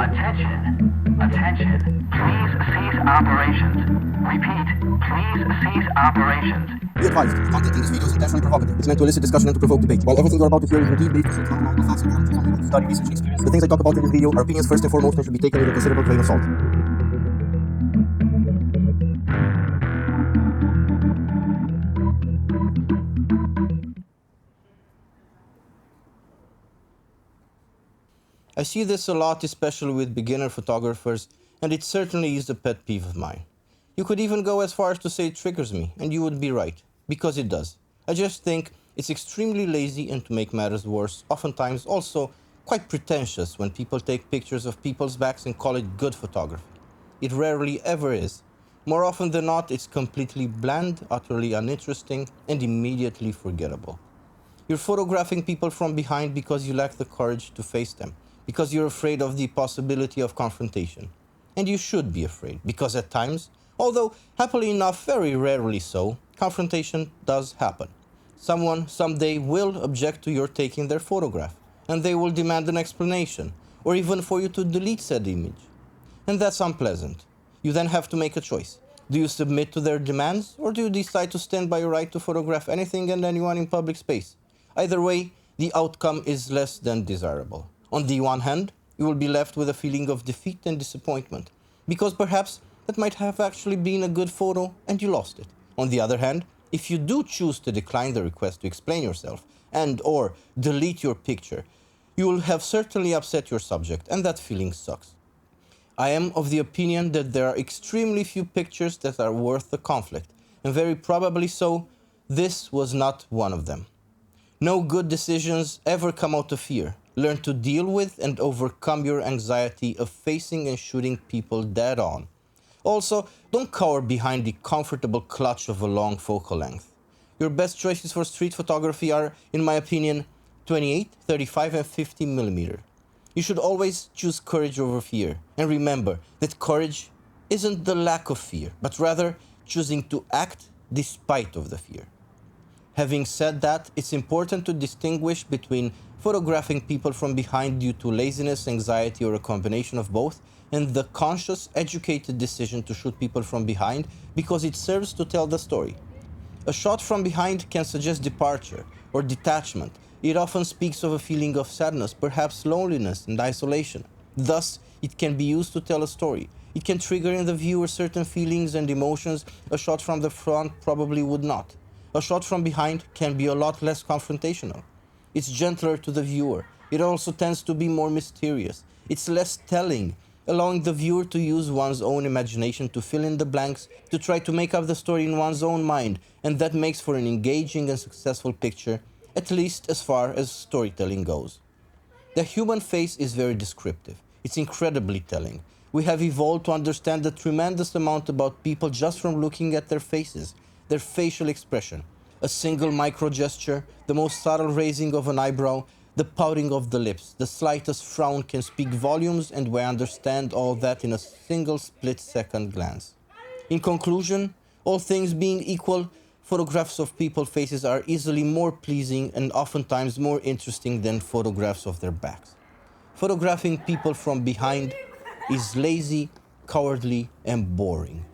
Attention. Attention. Please cease operations. Repeat. Please cease operations. Be advised, the content in this video is intentionally provocative. It's meant to elicit discussion and to provoke debate. While everything you're about to hear is indeed based on historical facts and realities from study, research, and experience, the things I talk about in this video are opinions first and foremost and should be taken with a considerable grain of salt. I see this a lot, especially with beginner photographers, and it certainly is a pet peeve of mine. You could even go as far as to say it triggers me, and you would be right, because it does. I just think it's extremely lazy, and to make matters worse, oftentimes also quite pretentious when people take pictures of people's backs and call it good photography. It rarely ever is. More often than not, it's completely bland, utterly uninteresting, and immediately forgettable. You're photographing people from behind because you lack the courage to face them, because you're afraid of the possibility of confrontation. And you should be afraid, because at times, although happily enough very rarely so, confrontation does happen. Someone someday will object to your taking their photograph, and they will demand an explanation, or even for you to delete said image. And that's unpleasant. You then have to make a choice. Do you submit to their demands, or do you decide to stand by your right to photograph anything and anyone in public space? Either way, the outcome is less than desirable. On the one hand, you will be left with a feeling of defeat and disappointment, because perhaps that might have actually been a good photo and you lost it. On the other hand, if you do choose to decline the request to explain yourself and or delete your picture, you will have certainly upset your subject, and that feeling sucks. I am of the opinion that there are extremely few pictures that are worth the conflict, and very probably so, this was not one of them. No good decisions ever come out of fear. Learn to deal with and overcome your anxiety of facing and shooting people dead on. Also, don't cower behind the comfortable clutch of a long focal length. Your best choices for street photography are, in my opinion, 28, 35 and 50 mm. You should always choose courage over fear. And remember that courage isn't the lack of fear, but rather choosing to act despite of the fear. Having said that, it's important to distinguish between photographing people from behind due to laziness, anxiety, or a combination of both, and the conscious, educated decision to shoot people from behind because it serves to tell the story. A shot from behind can suggest departure or detachment. It often speaks of a feeling of sadness, perhaps loneliness and isolation. Thus, it can be used to tell a story. It can trigger in the viewer certain feelings and emotions a shot from the front probably would not. A shot from behind can be a lot less confrontational. It's gentler to the viewer. It also tends to be more mysterious. It's less telling, allowing the viewer to use one's own imagination to fill in the blanks, to try to make up the story in one's own mind, and that makes for an engaging and successful picture, at least as far as storytelling goes. The human face is very descriptive. It's incredibly telling. We have evolved to understand a tremendous amount about people just from looking at their faces, their facial expression. A single micro gesture, the most subtle raising of an eyebrow, the pouting of the lips, the slightest frown can speak volumes, and we understand all that in a single split-second glance. In conclusion, all things being equal, photographs of people's faces are easily more pleasing and oftentimes more interesting than photographs of their backs. Photographing people from behind is lazy, cowardly, and boring.